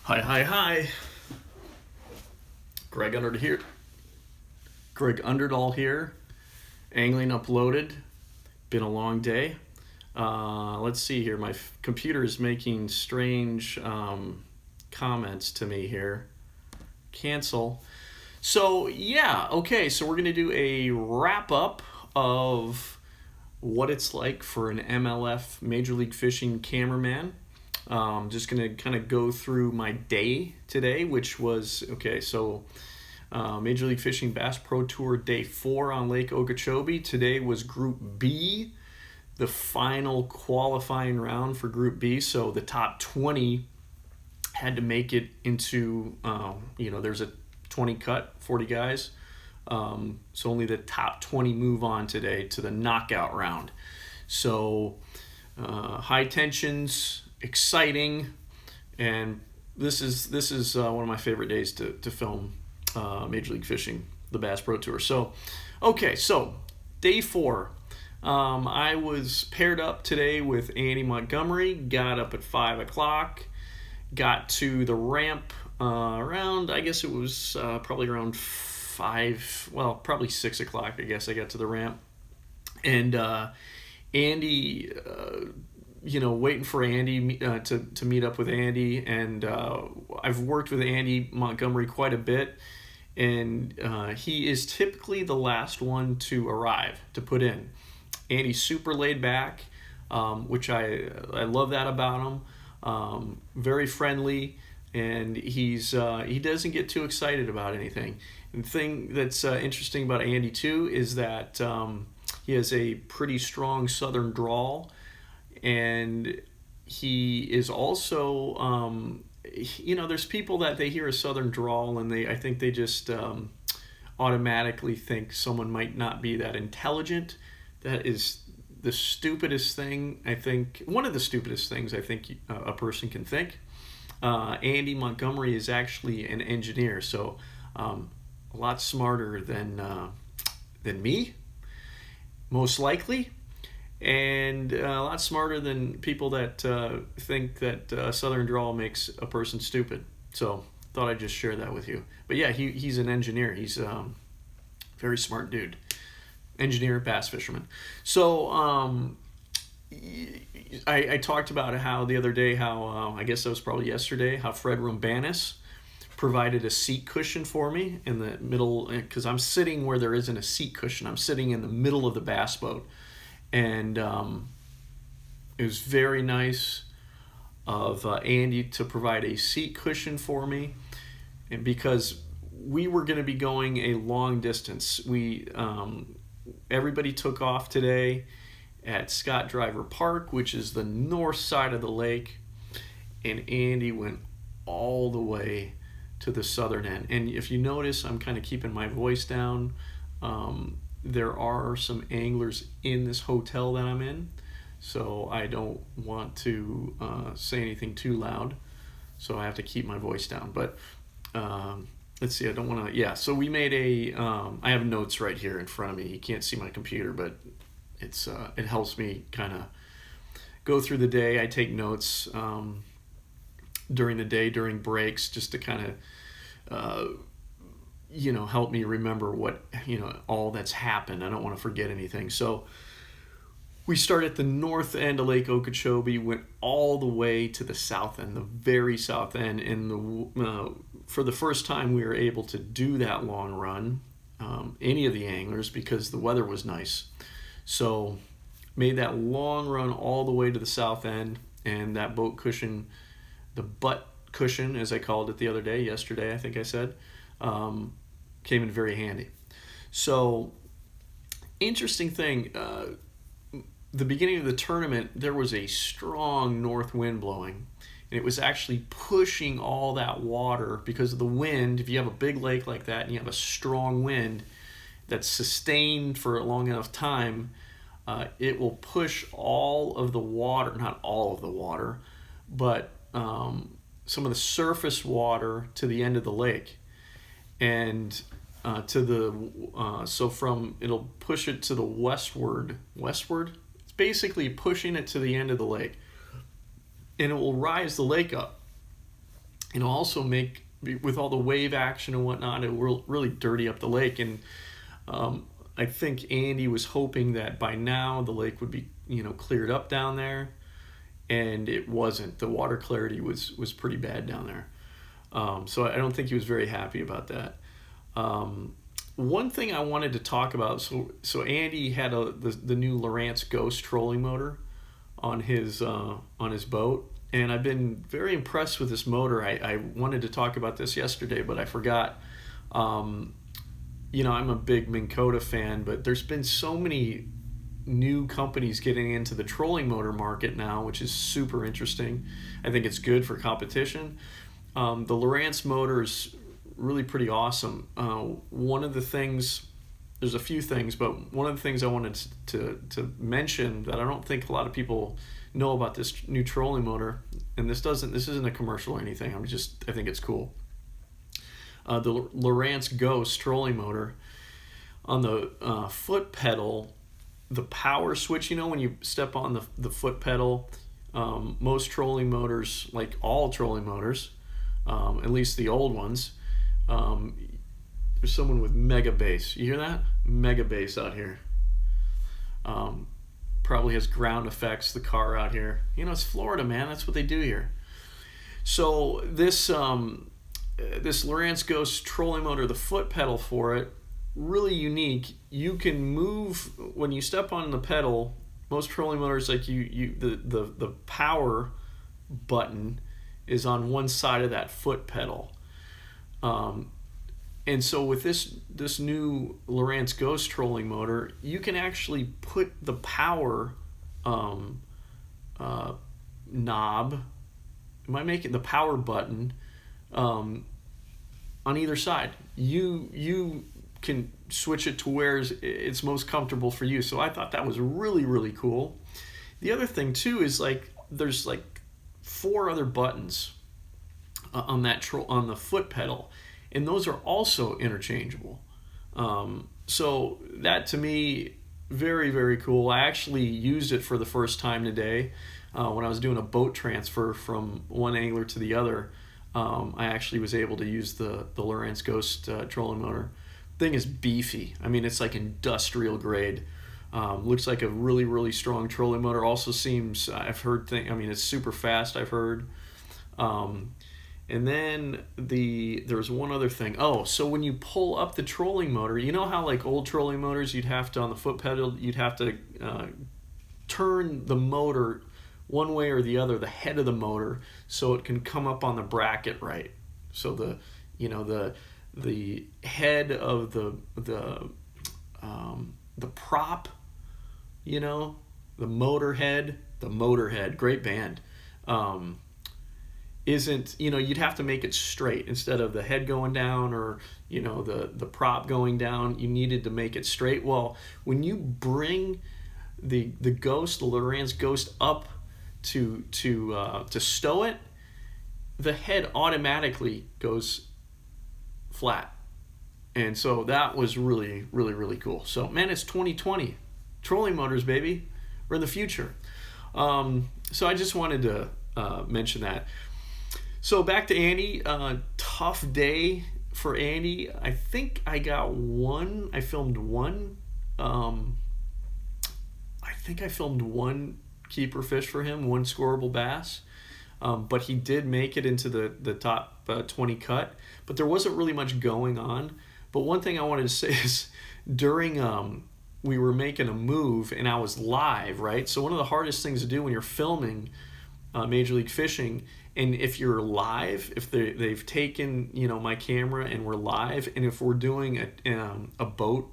Hi, hi, hi. Greg Underdahl here. Greg Underdahl here. Angling uploaded. Been a long day. Let's see here. My computer is making strange comments to me here. Cancel. So, yeah, okay. So, we're going to do a wrap up of what it's like for an MLF Major League Fishing cameraman. Just going to kind of go through my day today, which was okay. So, Major League Fishing Bass Pro Tour Day 4 on Lake Okeechobee. Today was Group B, the final qualifying round for Group B. So the top 20 had to make it into, there's a 20 cut, 40 guys. So only the top 20 move on today to the knockout round. So high tensions, exciting, and this is one of my favorite days to film Major League Fishing, the Bass Pro Tour. So, okay, so day 4. I was paired up today with Andy Montgomery, got up at 5 o'clock, got to the ramp around, I guess it was probably around 5, well, probably 6 o'clock, I guess I got to the ramp. And Andy, waiting for Andy to meet up with Andy. And I've worked with Andy Montgomery quite a bit. And he is typically the last one to arrive, to put in. Andy's super laid back, which I love that about him. Very friendly, and he doesn't get too excited about anything. And the thing that's interesting about Andy too is that he has a pretty strong Southern drawl, and he is also there's people that they hear a Southern drawl and I think they just automatically think someone might not be that intelligent. That is the stupidest thing, I think, one of the stupidest things I think a person can think. Andy Montgomery is actually an engineer, so a lot smarter than me, most likely. And a lot smarter than people that think that Southern drawl makes a person stupid. So thought I'd just share that with you. But yeah, he's an engineer. He's a very smart dude. Engineer, bass fisherman. So I talked about how the other day, how I guess that was probably yesterday, how Fred Rumbanis provided a seat cushion for me in the middle, because I'm sitting where there isn't a seat cushion. I'm sitting in the middle of the bass boat. And it was very nice of Andy to provide a seat cushion for me, and because we were going to be going a long distance. Everybody took off today at Scott Driver Park, which is the north side of the lake, and Andy went all the way to the southern end. And if you notice, I'm kind of keeping my voice down. There are some anglers in this hotel that I'm in, so I don't want to say anything too loud, so I have to keep my voice down. But let's see, I don't want to, so we made I have notes right here in front of me. You can't see my computer, but it helps me kind of go through the day. I take notes during the day, during breaks, just to kind of help me remember what, all that's happened. I don't want to forget anything. So we started at the north end of Lake Okeechobee, went all the way to the south end, the very south end. And for the first time, we were able to do that long run, any of the anglers, because the weather was nice. So made that long run all the way to the south end, and that boat cushion, the butt cushion, as I called it the other day, yesterday, I think I said, came in very handy. So, interesting thing, the beginning of the tournament, there was a strong north wind blowing, and it was actually pushing all that water because of the wind. If you have a big lake like that and you have a strong wind that's sustained for a long enough time, it will push all of the water, not all of the water, but some of the surface water to the end of the lake. And it'll push it to the westward. It's basically pushing it to the end of the lake, and it will rise the lake up. also make, with all the wave action and whatnot, it will really dirty up the lake. And I think Andy was hoping that by now the lake would be, cleared up down there, and it wasn't. The water clarity was pretty bad down there. So I don't think he was very happy about that. One thing I wanted to talk about, so Andy had the new Lowrance Ghost trolling motor on his boat, and I've been very impressed with this motor. I wanted to talk about this yesterday, but I forgot. I'm a big Minn Kota fan, but there's been so many new companies getting into the trolling motor market now, which is super interesting. I think it's good for competition. The Lowrance motor is really pretty awesome. One of the things, there's a few things, but one of the things I wanted to mention that I don't think a lot of people know about this new trolling motor, and this isn't a commercial or anything, I think it's cool. The Lowrance Ghost trolling motor, on the foot pedal, the power switch, when you step on the foot pedal, most trolling motors, like all trolling motors, at least the old ones, there's someone with mega bass. You hear that? Mega bass out here. Probably has ground effects, the car out here. It's Florida, man. That's what they do here. So this Lowrance Ghost trolling motor, the foot pedal for it, really unique. You can move when you step on the pedal. Most trolling motors, like the power button is on one side of that foot pedal. And so with this new Lowrance Ghost trolling motor, you can actually put the power knob, the power button on either side. You can switch it to where it's most comfortable for you. So I thought that was really, really cool. The other thing too is there's 4 other buttons on the foot pedal, and those are also interchangeable. So that, to me, very, very cool. I actually used it for the first time today when I was doing a boat transfer from one angler to the other. I actually was able to use the Lowrance Ghost trolling motor. Thing is beefy. It's like industrial grade. Looks like a really, really strong trolling motor. Also seems, I've heard, it's super fast, I've heard. And then there's one other thing. Oh, so when you pull up the trolling motor, you know how old trolling motors, you'd have to, on the foot pedal, you'd have to turn the motor one way or the other, the head of the motor, so it can come up on the bracket right. So the head of the prop, the motorhead, great band, isn't, you'd have to make it straight instead of the head going down or, the prop going down. You needed to make it straight. Well, when you bring the Lowrance Ghost up to stow it, the head automatically goes flat. And so that was really, really, really cool. So, man, it's 2020. Trolling motors, baby. We're in the future. So I just wanted to mention that. So back to Andy. Tough day for Andy. I think I filmed one. I think I filmed one keeper fish for him, one scoreable bass. But he did make it into the top 20 cut. But there wasn't really much going on. But one thing I wanted to say is during we were making a move and I was live, right? So one of the hardest things to do when you're filming Major League Fishing, and if you're live, if they've taken my camera and we're live, and if we're doing a boat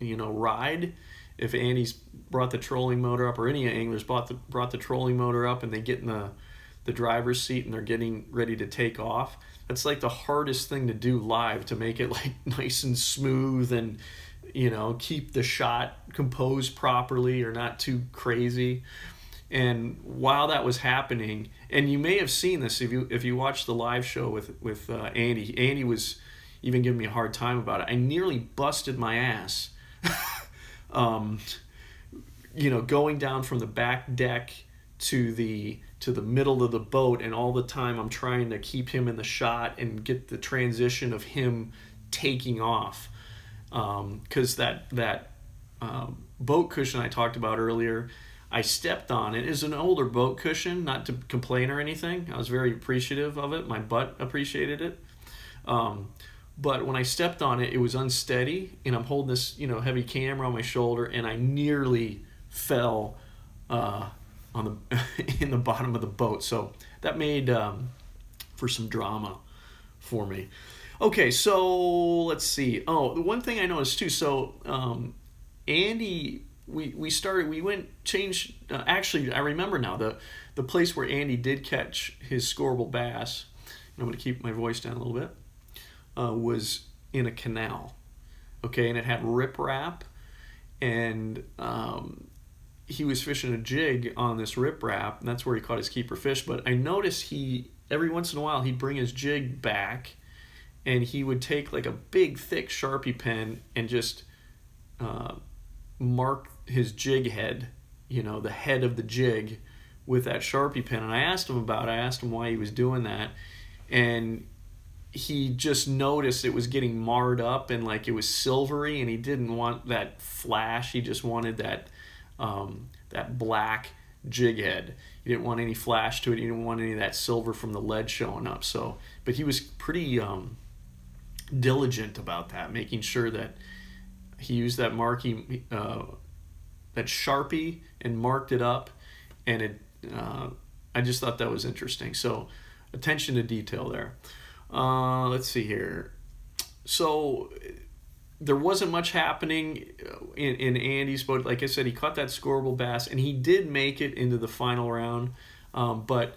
ride, if Andy's brought the trolling motor up or any anglers brought the trolling motor up and they get in the driver's seat and they're getting ready to take off, that's the hardest thing to do live, to make it nice and smooth and keep the shot composed properly or not too crazy. And while that was happening, and you may have seen this if you watched the live show with Andy was even giving me a hard time about it. I nearly busted my ass going down from the back deck to the middle of the boat, and all the time I'm trying to keep him in the shot and get the transition of him taking off, because that boat cushion I talked about earlier, I stepped on it. It's an older boat cushion, not to complain or anything. I was very appreciative of it. My butt appreciated it. But when I stepped on it, it was unsteady, and I'm holding this, heavy camera on my shoulder, and I nearly fell on the in the bottom of the boat. So that made for some drama for me. Okay, so let's see. Oh, the one thing I noticed too. So Andy, we went changed. Actually, I remember now the place where Andy did catch his scoreable bass. And I'm going to keep my voice down a little bit. Was in a canal, okay, and it had riprap, and he was fishing a jig on this riprap, and that's where he caught his keeper fish. But I noticed every once in a while he'd bring his jig back, and he would take like a big thick Sharpie pen and just mark his jig head, the head of the jig, with that Sharpie pen. And I asked him why he was doing that, and he just noticed it was getting marred up and like it was silvery, and he didn't want that flash. He just wanted that black jig head. He didn't want any flash to it. He didn't want any of that silver from the lead showing up. So, but he was pretty diligent about that, making sure that he used that marking, that Sharpie, and marked it up. And I just thought that was interesting. So, attention to detail there. Let's see here. So there wasn't much happening in Andy's boat. Like I said, he caught that scoreable bass, and he did make it into the final round. But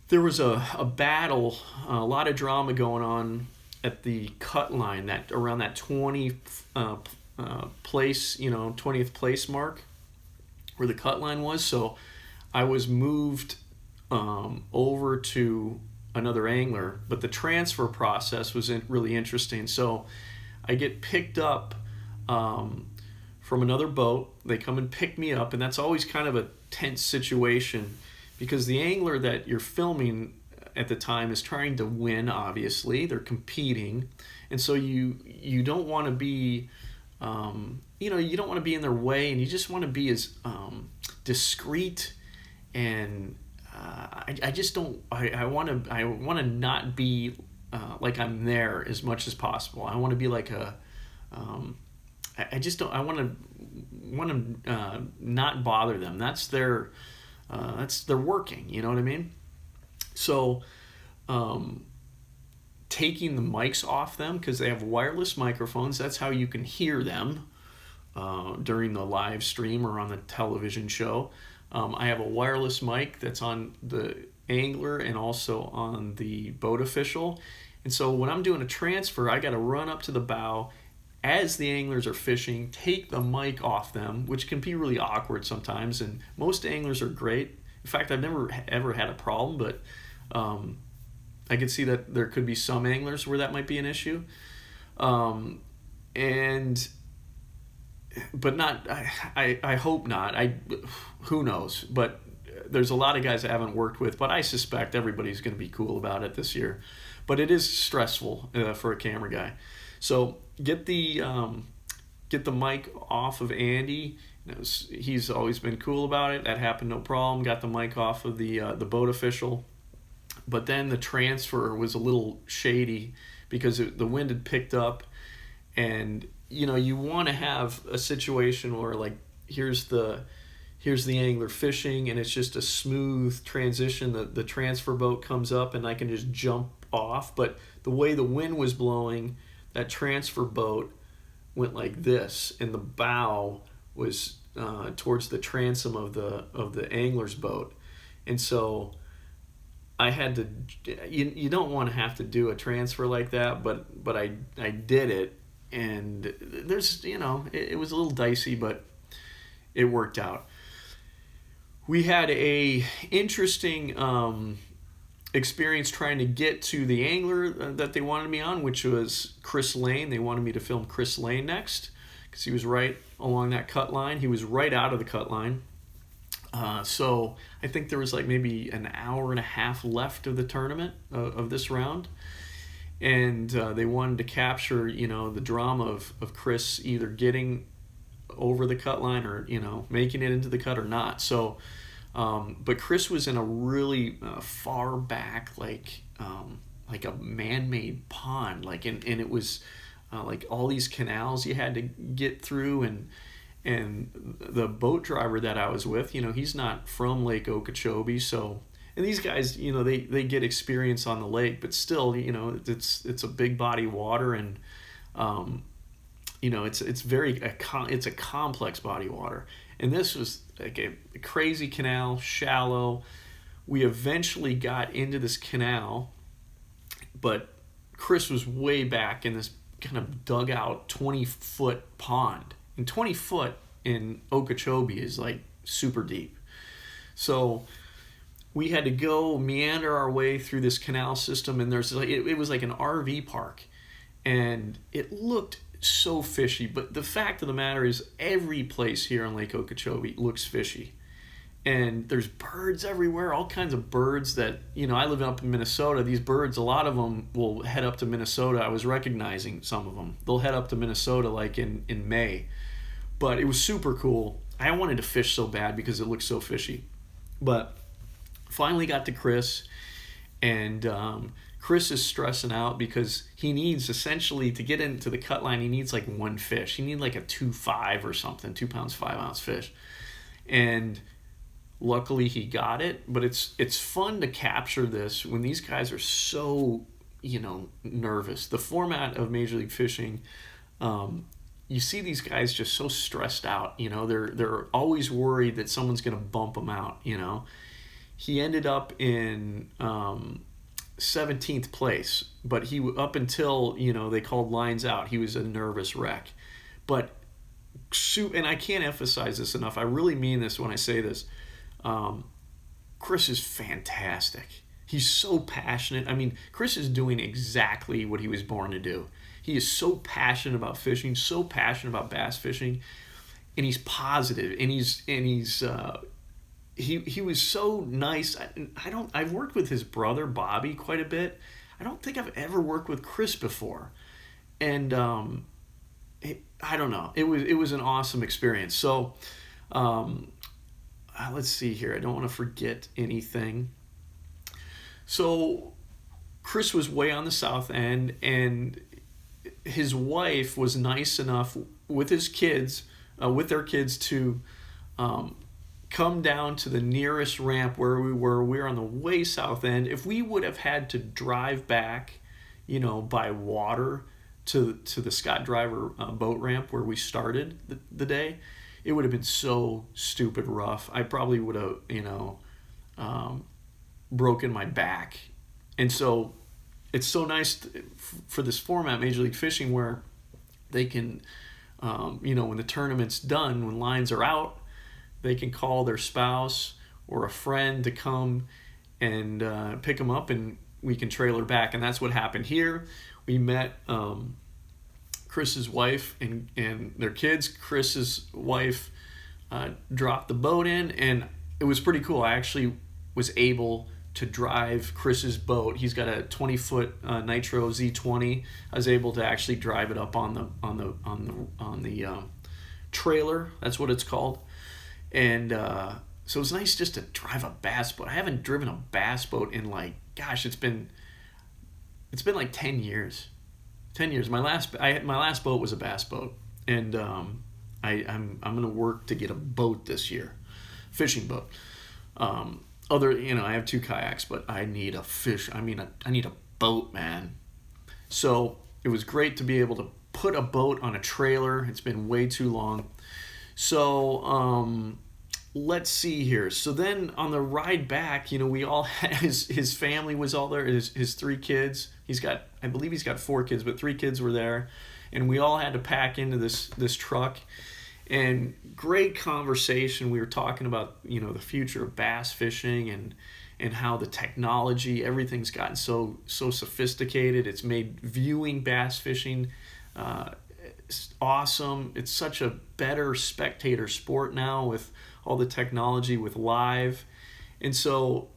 there was a battle, a lot of drama going on at the cut line, that around that 20th place, 20th place mark, where the cut line was. So I was moved over to another angler, but the transfer process was really interesting. So I get picked up from another boat. They come and pick me up, and that's always kind of a tense situation, because the angler that you're filming at the time is trying to win. Obviously, they're competing, and so you don't want to be you don't want to be in their way, and you just want to be as discreet, and I just don't. I want to not be like I'm there as much as possible. I want to be like a. I just don't. I want to not bother them. That's their working. You know what I mean? So, taking the mics off them, because they have wireless microphones. That's how you can hear them during the live stream or on the television show. I have a wireless mic that's on the angler and also on the boat official. And so when I'm doing a transfer, I got to run up to the bow as the anglers are fishing, take the mic off them, which can be really awkward sometimes. And most anglers are great. In fact, I've never ever had a problem, but I could see that there could be some anglers where that might be an issue. But not, I hope not. Who knows? But there's a lot of guys I haven't worked with, but I suspect everybody's going to be cool about it this year. But it is stressful for a camera guy. So get the mic off of Andy. He's always been cool about it. That happened no problem. Got the mic off of the boat official. But then the transfer was a little shady because the wind had picked up, and you want to have a situation where, like, here's the angler fishing, and it's just a smooth transition. The transfer boat comes up, and I can just jump off. But the way the wind was blowing, that transfer boat went like this, and the bow was towards the transom of the angler's boat, and so I had to. You don't want to have to do a transfer like that, but I did it. And there's, it was a little dicey, but it worked out. We had a interesting experience trying to get to the angler that they wanted me on, which was Chris Lane. They wanted me to film Chris Lane next because he was right along that cut line. He was right out of the cut line. So I think there was like maybe an hour and a half left of the tournament of this round, and they wanted to capture, the drama of Chris either getting over the cut line or making it into the cut or not. So, but Chris was in a really far back, like a man-made pond, and it was like all these canals you had to get through, and the boat driver that I was with, he's not from Lake Okeechobee, so. And these guys, they get experience on the lake, but still, it's a big body of water, and it's a complex body of water. And this was like a crazy canal, shallow. We eventually got into this canal, but Chris was way back in this kind of dugout 20-foot pond. And 20 foot in Okeechobee is like super deep. So we had to go meander our way through this canal system, and there's like it was like an RV park, and it looked so fishy. But the fact of the matter is, every place here on Lake Okeechobee looks fishy, and there's birds everywhere, all kinds of birds that I live up in Minnesota. These birds, a lot of them will head up to Minnesota. I was recognizing some of them. They'll head up to Minnesota like in May, but it was super cool. I wanted to fish so bad because it looked so fishy, but. Finally got to Chris, and Chris is stressing out because he needs, essentially, to get into the cut line, he needs like one fish. He needs like a 2.5 or something, 2 pounds 5 ounce fish. And luckily he got it, but it's fun to capture this when these guys are so nervous. The format of Major League Fishing, you see these guys just so stressed out. They're always worried that someone's going to bump them out. He ended up in 17th place, but he up until they called lines out, he was a nervous wreck. But and I can't emphasize this enough. I really mean this when I say this. Chris is fantastic. He's so passionate. I mean, Chris is doing exactly what he was born to do. He is so passionate about fishing, so passionate about bass fishing, and he's positive, and he's he was so nice. I've worked with his brother Bobby quite a bit. I don't think I've ever worked with Chris before, and I don't know. It was an awesome experience. So let's see here. I don't want to forget anything. So Chris was way on the south end, and his wife was nice enough with his kids, with their kids, to come down to the nearest ramp where we were. We were on the way south end. If we would have had to drive back, by water to the Scott Driver boat ramp where we started the day, it would have been so stupid rough. I probably would have, broken my back. And so it's so nice for this format, Major League Fishing, where they can, when the tournament's done, when lines are out, they can call their spouse or a friend to come and pick them up, and we can trailer back. And that's what happened here. We met Chris's wife and their kids. Chris's wife dropped the boat in, and it was pretty cool. I actually was able to drive Chris's boat. He's got a 20-foot Nitro Z20. I was able to actually drive it up on the trailer. That's what it's called. And so it was nice just to drive a bass boat. I haven't driven a bass boat in it's been like 10 years. 10 years. My last boat was a bass boat, and I'm gonna work to get a boat this year, fishing boat. I have 2 kayaks, but I need I need a boat, man. So it was great to be able to put a boat on a trailer. It's been way too long. So let's see here. So then on the ride back, we all had, his family was all there, his 3 kids. I believe he's got 4 kids, but 3 kids were there, and we all had to pack into this truck. And great conversation. We were talking about the future of bass fishing and how the technology, everything's gotten so sophisticated. It's made viewing bass fishing awesome. It's such a better spectator sport now with all the technology with live. And so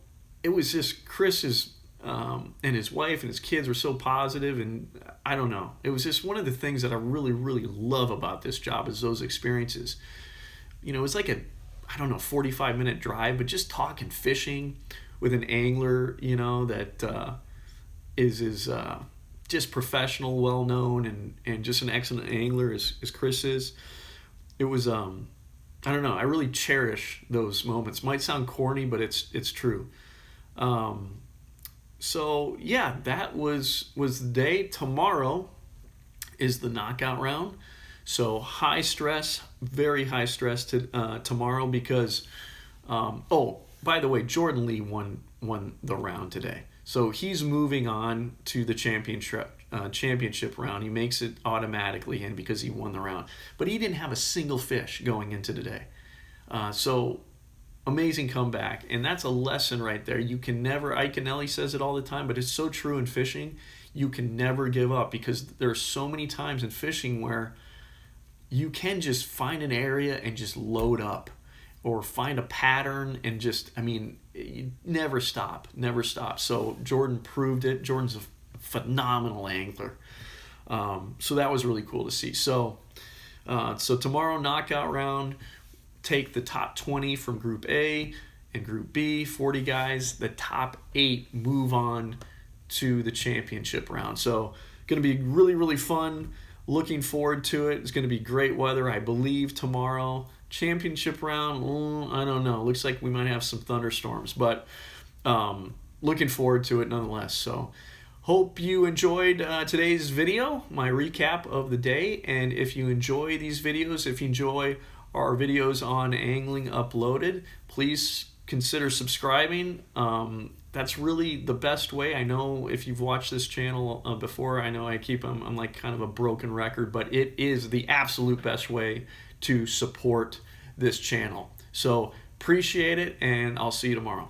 it was just Chris's and his wife and his kids were so positive, and I don't know. It was just one of the things that I really, really love about this job is those experiences. You know, it was like a, I don't know, 45-minute drive, but just talking fishing with an angler, you know, that is just professional, well known, and just an excellent angler as Chris is. It was I don't know. I really cherish those moments. Might sound corny, but it's true. So yeah, that was the day. Tomorrow is the knockout round. So high stress, very high stress tomorrow because oh, by the way, Jordan Lee won the round today. So he's moving on to the championship round. He makes it automatically in because he won the round. But he didn't have a single fish going into today. So amazing comeback. And that's a lesson right there. You can never, Ike Anelli says it all the time, but it's so true in fishing. You can never give up because there are so many times in fishing where you can just find an area and just load up or find a pattern and just, I mean, you never stop. So Jordan proved it. Jordan's a phenomenal angler. So that was really cool to see. So tomorrow, knockout round, take the top 20 from Group A and Group B, 40 guys. The top 8 move on to the championship round. So going to be really, really fun. Looking forward to it. It's going to be great weather, I believe, tomorrow. Championship round, I don't know. Looks like we might have some thunderstorms, but looking forward to it nonetheless. So hope you enjoyed today's video, my recap of the day. And if you enjoy these videos, if you enjoy our videos on Angling Uploaded, please consider subscribing. That's really the best way. I know if you've watched this channel before, I know I'm like kind of a broken record, but it is the absolute best way to support this channel. So appreciate it, and I'll see you tomorrow.